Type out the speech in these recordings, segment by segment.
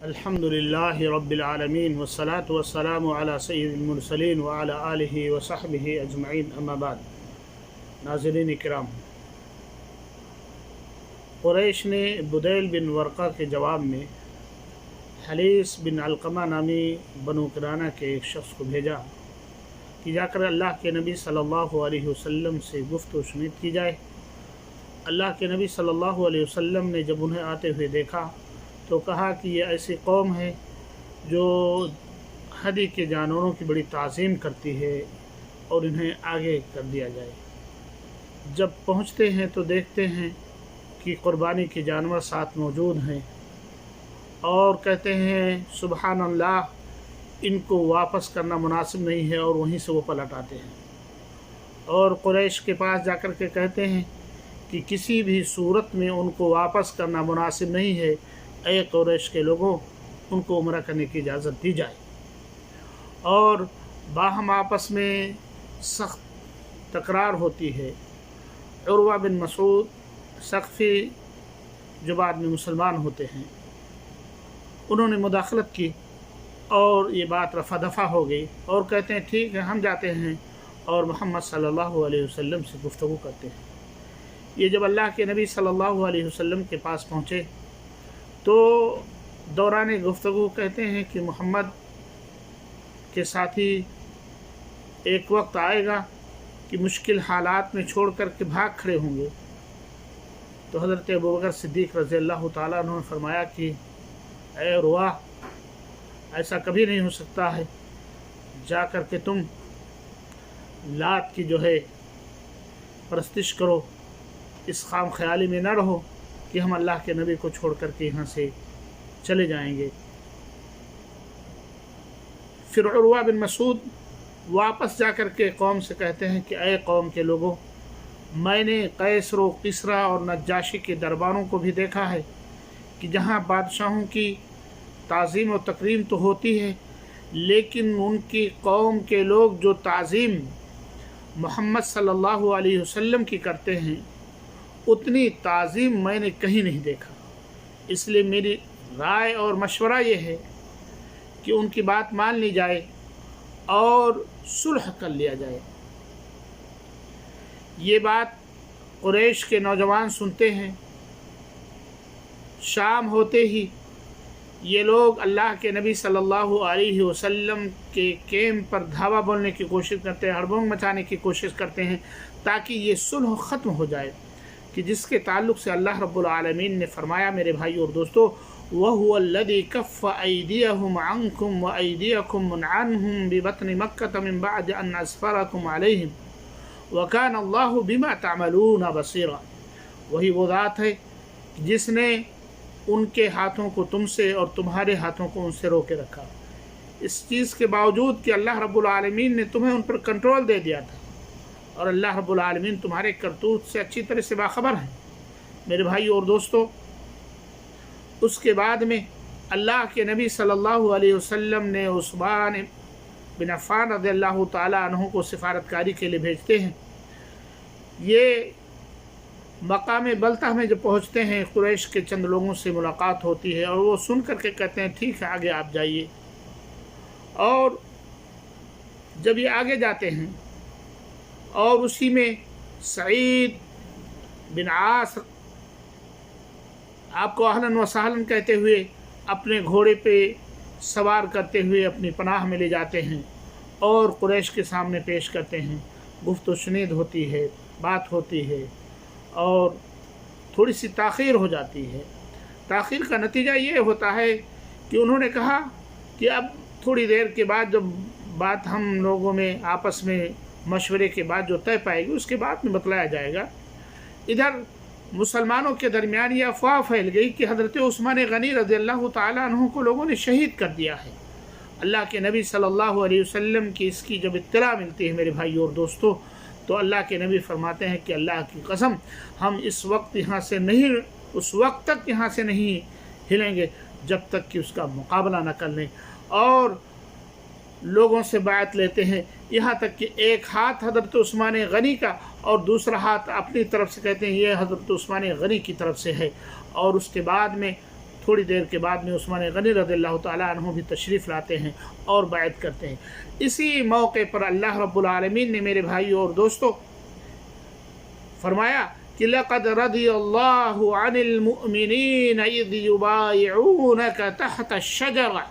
الحمدللہ رب العالمین والصلاة والسلام علی سید المرسلین وعلی آلہ وصحبہ اجمعین اما بعد۔ ناظرین کرام، قریش نے بدیل بن ورقہ کے جواب میں حلیس بن علقمہ نامی بنو کنانہ کے ایک شخص کو بھیجا کہ جا کر اللہ کے نبی صلی اللہ علیہ وسلم سے گفت و شنید کی جائے۔ اللہ کے نبی صلی اللہ علیہ وسلم نے جب انہیں آتے ہوئے دیکھا تو کہا کہ یہ ایسی قوم ہے جو ہدی کے جانوروں کی بڑی تعظیم کرتی ہے اور انہیں آگے کر دیا جائے۔ جب پہنچتے ہیں تو دیکھتے ہیں کہ قربانی کے جانور ساتھ موجود ہیں اور کہتے ہیں سبحان اللہ، ان کو واپس کرنا مناسب نہیں ہے، اور وہیں سے وہ پلٹ آتے ہیں اور قریش کے پاس جا کر کے کہتے ہیں کہ کسی بھی صورت میں ان کو واپس کرنا مناسب نہیں ہے، اے قریش کے لوگوں، ان کو عمرہ کرنے کی اجازت دی جائے۔ اور باہم آپس میں سخت تکرار ہوتی ہے۔ عروہ بن مسعود ثقفی جو بعد میں مسلمان ہوتے ہیں، انہوں نے مداخلت کی اور یہ بات رفع دفع ہو گئی اور کہتے ہیں ٹھیک ہے، ہم جاتے ہیں اور محمد صلی اللہ علیہ وسلم سے گفتگو کرتے ہیں۔ یہ جب اللہ کے نبی صلی اللہ علیہ وسلم کے پاس پہنچے تو دوران گفتگو کہتے ہیں کہ محمد کے ساتھی ایک وقت آئے گا کہ مشکل حالات میں چھوڑ کر کے بھاگ کھڑے ہوں گے۔ تو حضرت ابوبکر صدیق رضی اللہ تعالیٰ عنہ نے فرمایا کہ اے عروہ، ایسا کبھی نہیں ہو سکتا ہے، جا کر کے تم لات کی جو ہے پرستش کرو، اس خام خیالی میں نہ رہو کہ ہم اللہ کے نبی کو چھوڑ کر کے یہاں سے چلے جائیں گے۔ پھر عروہ بن مسعود واپس جا کر کے قوم سے کہتے ہیں کہ اے قوم کے لوگوں، میں نے قیصر و کسریٰ اور نجاشی کے درباروں کو بھی دیکھا ہے کہ جہاں بادشاہوں کی تعظیم و تکریم تو ہوتی ہے، لیکن ان کی قوم کے لوگ جو تعظیم محمد صلی اللہ علیہ وسلم کی کرتے ہیں، اتنی تعظیم میں نے کہیں نہیں دیکھا۔ اس لیے میری رائے اور مشورہ یہ ہے کہ ان کی بات مان لی جائے اور صلح کر لیا جائے۔ یہ بات قریش کے نوجوان سنتے ہیں۔ شام ہوتے ہی یہ لوگ اللہ کے نبی صلی اللہ علیہ وسلم کے کیمپ پر دھاوا بولنے کی کوشش کرتے ہیں، ہڑبنگ مچانے کی کوشش کرتے ہیں تاکہ یہ صلح ختم ہو جائے، کہ جس کے تعلق سے اللہ رب العالمین نے فرمایا میرے بھائی اور دوستو، وَهُوَ الَّذِي كَفَّ أَيْدِيَهُمْ عَنْكُمْ وَأَيْدِيَكُمْ عَنْهُمْ بِبَطْنِ مَكَّةَ مِنْ بَعْدِ أَنْ أَسْفَرَكُمْ عَلَيْهِمْ وَكَانَ اللَّهُ بِمَا تَعْمَلُونَ بَصِيرًا۔ وہی وہ ذات ہے جس نے ان کے ہاتھوں کو تم سے اور تمہارے ہاتھوں کو ان سے روکے رکھا، اس چیز کے باوجود کہ اللہ رب العالمین نے تمہیں ان پر کنٹرول دے دیا تھا، اور اللہ رب العالمین تمہارے کرتوت سے اچھی طرح سے باخبر ہیں۔ میرے بھائی اور دوستو، اس کے بعد میں اللہ کے نبی صلی اللہ علیہ وسلم نے عثمان بن عفان رضی اللہ تعالیٰ عنہ کو سفارتکاری کے لیے بھیجتے ہیں۔ یہ مقام بلتہ میں جب پہنچتے ہیں، قریش کے چند لوگوں سے ملاقات ہوتی ہے اور وہ سن کر کے کہتے ہیں ٹھیک ہے، آگے آپ جائیے۔ اور جب یہ آگے جاتے ہیں اور اسی میں سعید بن عاص آپ کو اہلاً و سہلاً کہتے ہوئے اپنے گھوڑے پہ سوار کرتے ہوئے اپنی پناہ میں لے جاتے ہیں اور قریش کے سامنے پیش کرتے ہیں۔ گفت و شنید ہوتی ہے، بات ہوتی ہے اور تھوڑی سی تاخیر ہو جاتی ہے۔ تاخیر کا نتیجہ یہ ہوتا ہے کہ انہوں نے کہا کہ اب تھوڑی دیر کے بعد جب بات ہم لوگوں میں آپس میں مشورے کے بعد جو طے پائے گی، اس کے بعد میں بتلایا جائے گا۔ ادھر مسلمانوں کے درمیان یہ افواہ پھیل گئی کہ حضرت عثمان غنی رضی اللہ تعالیٰ عنہ کو لوگوں نے شہید کر دیا ہے۔ اللہ کے نبی صلی اللہ علیہ وسلم کی اس کی جب اطلاع ملتی ہے میرے بھائی اور دوستو، تو اللہ کے نبی فرماتے ہیں کہ اللہ کی قسم، ہم اس وقت تک یہاں سے نہیں ہلیں گے جب تک کہ اس کا مقابلہ نہ کر لیں، اور لوگوں سے بیعت لیتے ہیں، یہاں تک کہ ایک ہاتھ حضرت عثمان غنی کا اور دوسرا ہاتھ اپنی طرف سے کہتے ہیں یہ حضرت عثمان غنی کی طرف سے ہے، اور اس کے بعد میں تھوڑی دیر کے بعد میں عثمان غنی رضی اللہ تعالیٰ عنہ بھی تشریف لاتے ہیں اور بیعت کرتے ہیں۔ اسی موقع پر اللہ رب العالمین نے میرے بھائیوں اور دوستوں فرمایا کہ لَقَدْ رَضِيَ اللَّهُ عَنِ الْمُؤْمِنِينَ إِذْ يُبَايِعُونَكَ تَحْتَ الشَّجَرَةِ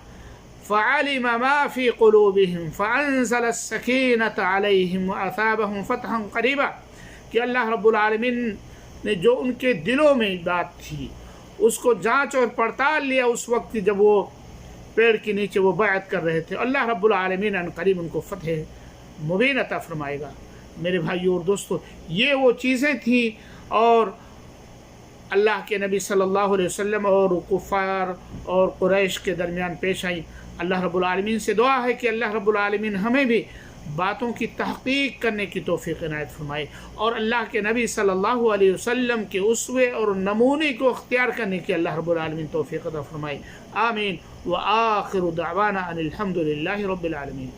فَعَلِمَ مَا فِي قُلُوبِهِمْ فَأَنزَلَ السَّكِينَةَ عَلَيْهِمْ وَأَثَابَهُمْ فَتْحًا قَرِيبًا کہ اللہ رب العالمین نے جو ان کے دلوں میں بات تھی اس کو جانچ اور پڑتال لیا اس وقت جب وہ پیڑ کے نیچے وہ بیعت کر رہے تھے۔ اللہ رب العالمین ان قریب ان کو فتح مبین عطا فرمائے گا۔ میرے بھائیوں اور دوستو، یہ وہ چیزیں تھیں اور اللہ کے نبی صلی اللہ علیہ وسلم اور کفار اور قریش کے درمیان پیش آئیں۔ اللہ رب العالمین سے دعا ہے کہ اللہ رب العالمین ہمیں بھی باتوں کی تحقیق کرنے کی توفیق عنایت فرمائے اور اللہ کے نبی صلی اللہ علیہ وسلم کے اسوے اور نمونے کو اختیار کرنے کی اللہ رب العالمین توفیق عطا فرمائے۔ آمین۔ وآخر دعوانا ان الحمد للہ رب العالمین۔